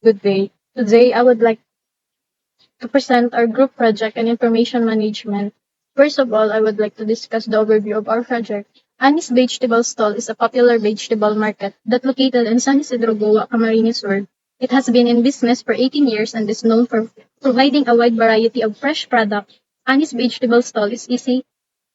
Good day. Today, I would like to present our group project and information management. First of all, I would like to discuss the overview of our project. Annie's Vegetable Stall is a popular vegetable market that located in San Isidro, Goa, Camarines Sur. It has been in business for 18 years and is known for providing a wide variety of fresh products. Annie's Vegetable Stall is easy,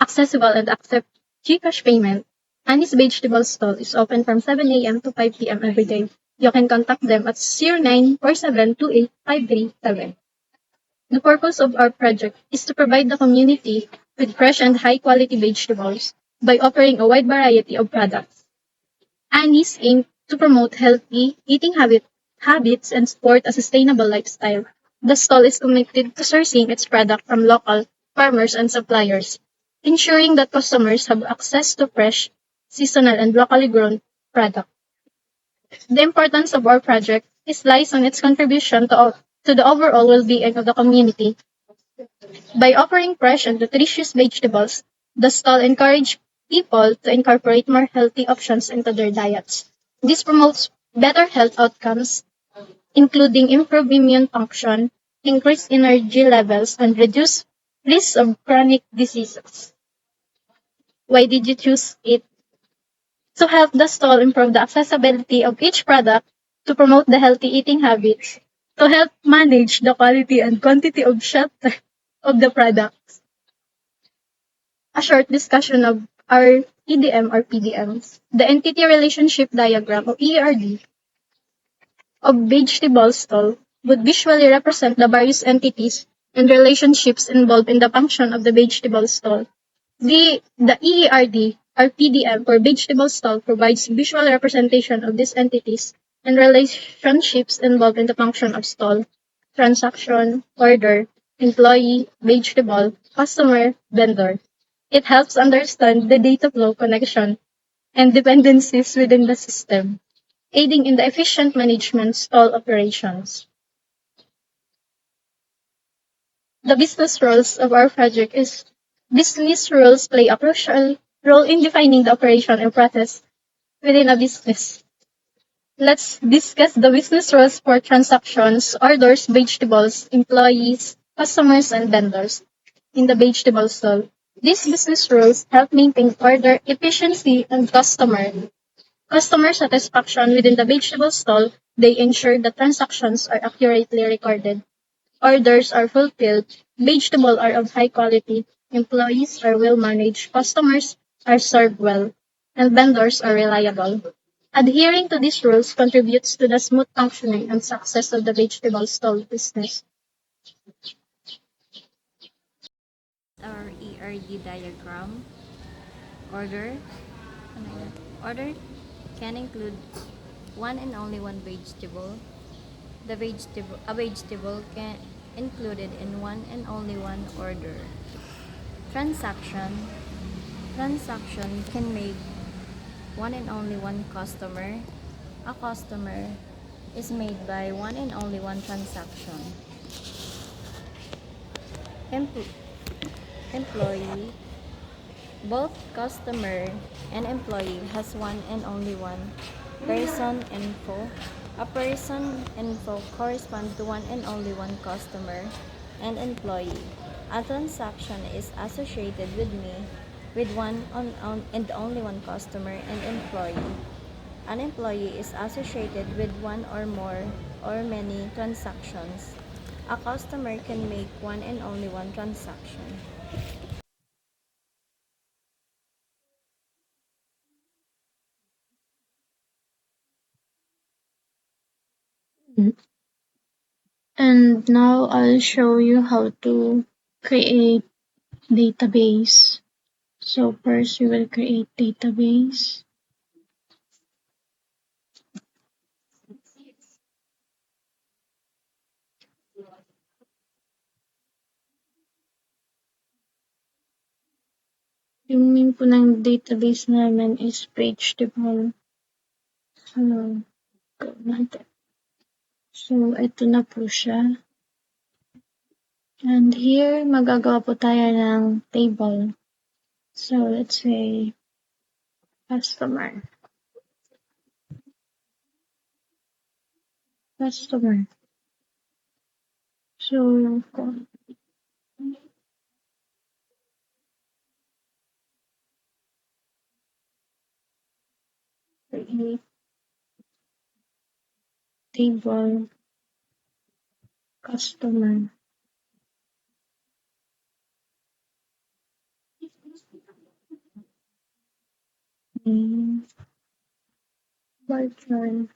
accessible, and accept GCash payment. Annie's Vegetable Stall is open from 7 a.m. to 5 p.m. every day. You can contact them at 0947285337. The purpose of our project is to provide the community with fresh and high-quality vegetables by offering a wide variety of products. Annie's aim to promote healthy eating habits and support a sustainable lifestyle. The stall is committed to sourcing its product from local farmers and suppliers, ensuring that customers have access to fresh, seasonal, and locally grown products. The importance of our project is lies on its contribution to the overall well-being of the community. By offering fresh and nutritious vegetables, the stall encourages people to incorporate more healthy options into their diets. This promotes better health outcomes, including improved immune function, increased energy levels, and reduced risk of chronic diseases. Why did you choose it? To help the stall improve the accessibility of each product, to promote the healthy eating habits, to help manage the quality and quantity of shelf of the products. A short discussion of our EDM or PDMs. The entity relationship diagram or ERD of vegetable stall would visually represent the various entities and relationships involved in the function of the vegetable stall. The EERD or PDM for vegetable stall provides visual representation of these entities and relationships involved in the function of stall, transaction, order, employee, vegetable, customer, vendor. It helps understand the data flow connection and dependencies within the system, aiding in the efficient management of stall operations. The business roles of our project is business roles play a crucial role in defining the operation and process within a business. Let's discuss the business roles for transactions, orders, vegetables, employees, customers, and vendors in the vegetable stall. These business roles help maintain order efficiency and customer satisfaction within the vegetable stall. They ensure that transactions are accurately recorded, orders are fulfilled, vegetables are of high quality, employees are well managed, customers are served well, and vendors are reliable. Adhering to these rules contributes to the smooth functioning and success of the vegetable stall business. Our ERD diagram, order, order can include one and only one vegetable. A vegetable can included in one and only one order. Transaction, transaction can make one and only one customer. A customer is made by one and only one transaction. Empl- employee, both customer and employee has one and only one person info. A person info corresponds to one and only one customer and employee. A transaction is associated with me with and only one customer and employee. An employee is associated with one or more or many transactions. A customer can make one and only one transaction. And now I'll show you how to create database. So first we will create database. Yung name po ng database namin is vegetable. Go natin. So, ito na po siya. And here, magagawa po tayo ng table. So, let's say, customer. customer. So, create table customer name virtual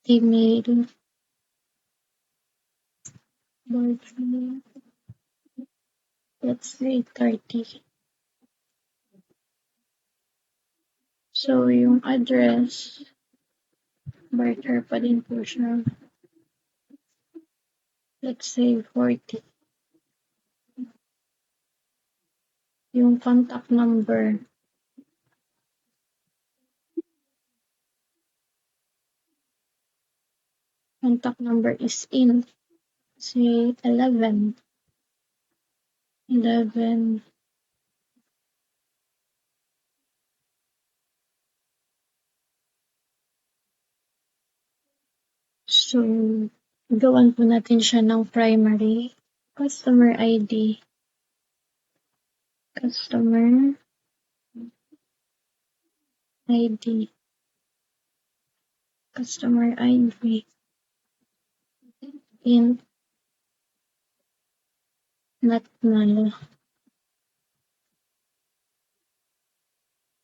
email virtual, let's say 30. So, yung address, barter pa din po siya. Let's say 40. Yung contact number is in, say 11. 11. So, gawan po natin siya ng primary. Customer ID. Customer ID. Customer ID. Int. Not null.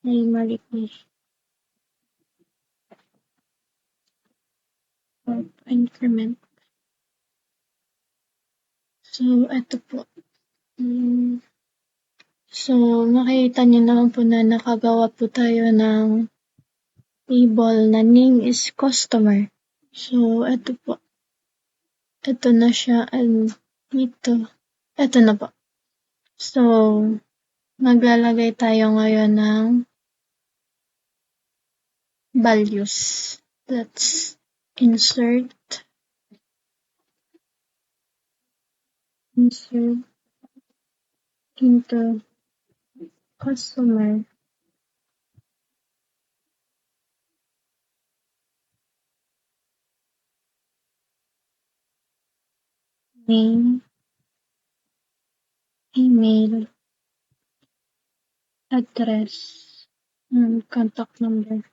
Primary key. Or increment. So, ito po. So, makikita niyo naman po na nakagawa po tayo ng table na name is customer. So, ito po. Ito na siya. And ito. Ito na po. So, maglalagay tayo ngayon ng values. Let's insert into customer name, email, address, and contact number.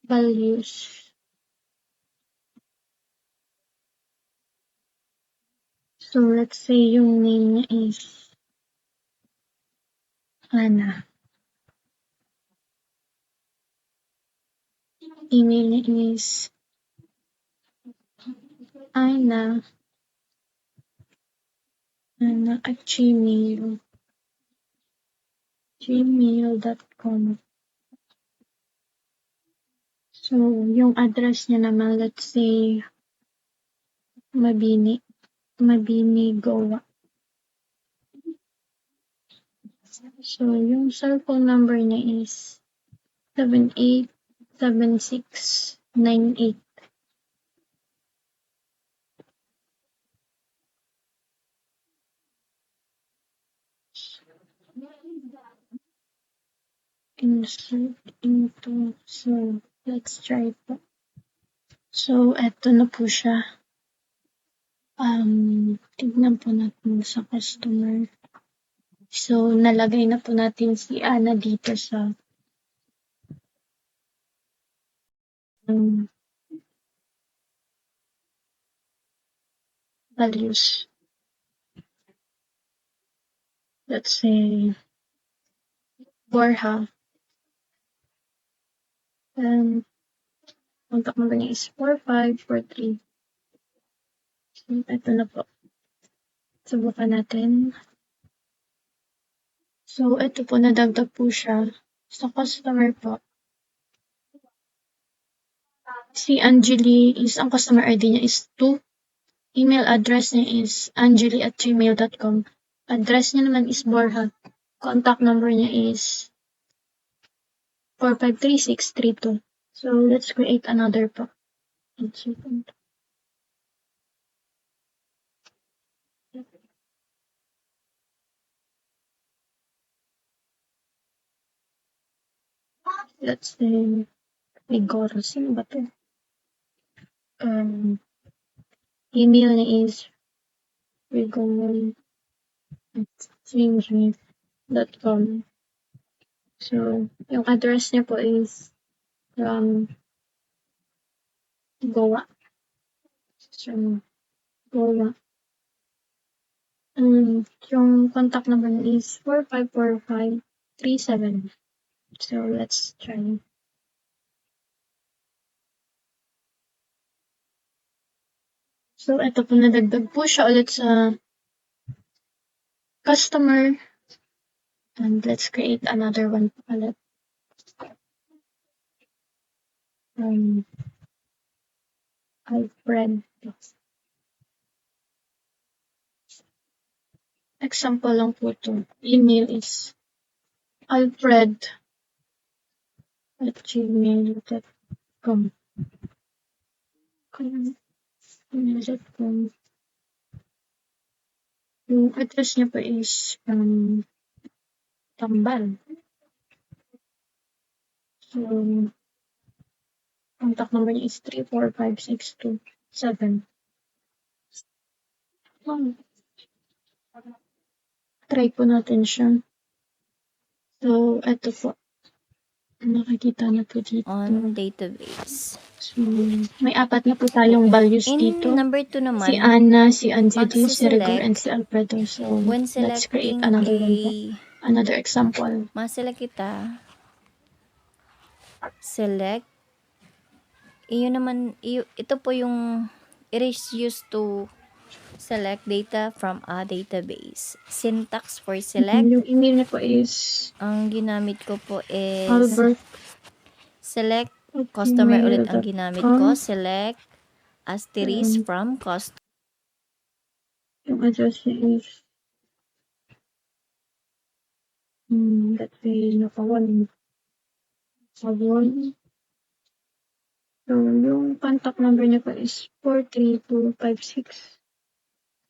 Values. So, let's say yung name niya is Ana. Email niya is Ana at gmail.com. So, yung address niya naman, let's say, Mabini, Goa. So, yung cellphone number niya is 787698. Insert into, so, let's try po. So, eto na po siya. Tignan po natin sa customer. So, nalagay na po natin si Ana dito sa values. Let's say, Borja. And contact number niya is 4543. So, ito na po. Subukan natin. So, ito po, nadagdag po siya. Sa customer po. Si Angeli ang customer ID niya is 2. Email address niya is angeli@gmail.com. Address niya naman is Borja. Contact number niya is 453632. So, let's create another po. let's say, Igor. Sino ba to? Email niya is rigor@gmail.com. So, yung address niya po is from Goa. From Goa. Yung contact number niya is 454537. So, let's try. So, ito po, nadagdag po siya ulit sa customer. And let's create another one po ulit. Alfred. Example lang po ito. Email is alfred@gmail.com. gmail.com. Yung address niya po is Tambal. So, contact number niya is 3456227. Try po natin siya. So, ito po. Nakikita niyo po dito. On database. So, may 4 na po tayong values In dito. number 2 naman, Si Anna, si Anjali, si Rigor, pagsiselect, and si Alfredo. So, when let's create selecting another one po. Another example. maselect kita, select, ito po yung it is used to select data from a database. Syntax for select, Yung email niya po is ang ginamit ko po is Albert. select customer ulit ang ginamit ko. gmail.com. Select asterisk from customer. Yung address niya is let's say Nakawan. Sabon. So, yung contact number niya po is 43256.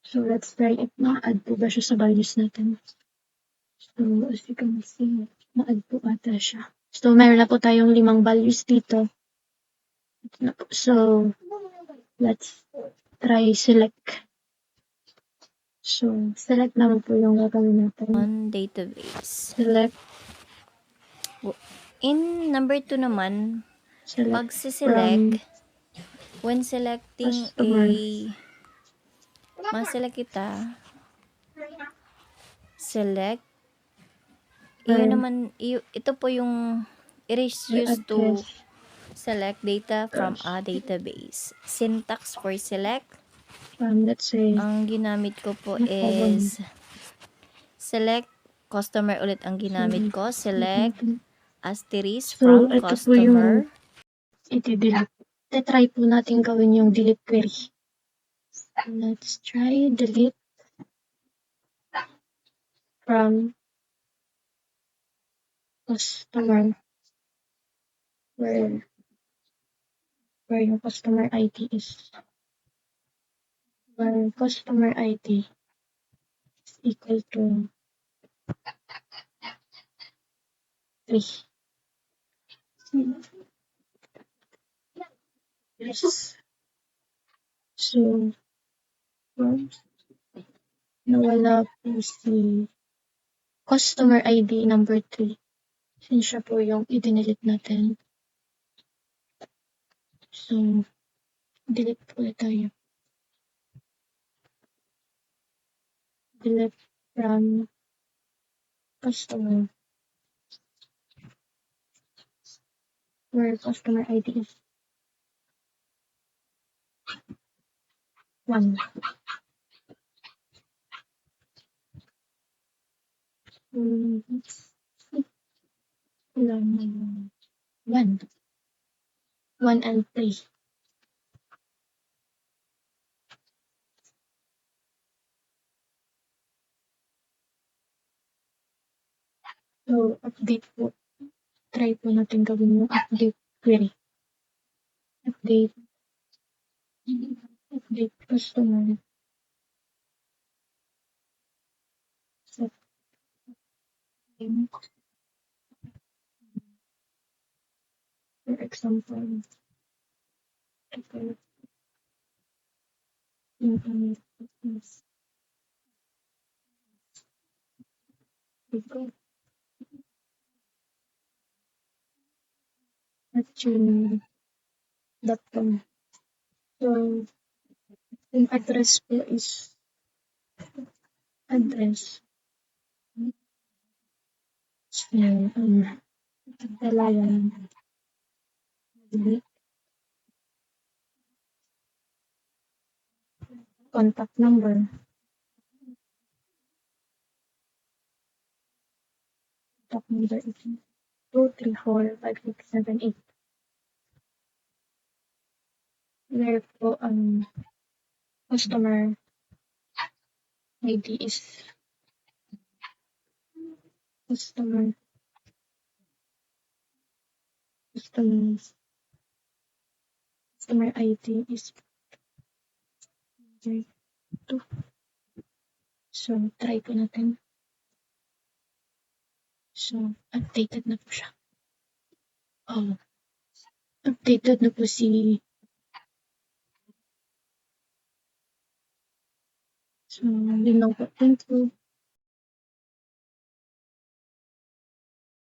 So, let's try it. Na-add po ba siya sa values natin? So, as you can see, na-add po ata siya. So, meron na po tayong 5 values dito. So, let's try select. So, select naman po yung gagawin natin. On database. Select. In number 2 naman, Select pagsiselect, when selecting customer. maselect kita, select, ito po yung it is used to select data from a database. Syntax for select, let's say, ang ginamit ko po is select customer ulit ang ginamit ko. Select asterisk from ito customer. Po yung iti-delete. Try po natin gawin yung delete query. Let's try delete from customer where yung customer ID is. Where customer ID is equal to 3. Yes. So, nawala po si customer ID number 3. Since siya po yung i-delete natin. So, delete po ulit tayo. Delete from customer where customer ID is 1. Ilan na yun? 1. 1 and 3. So, update po. Try po natin gawin yung update query. Update customer. So, For example, ito, internet business. Ito, at gmail.com. So, yung address ko is address. Dalayan. Contact number. Contact number is 2345678. Where po ang customer ID is customer customer customer ID is 2. So, try po natin. So, updated na po siya. Oh, updated na po si So, yun lang po. Thank you.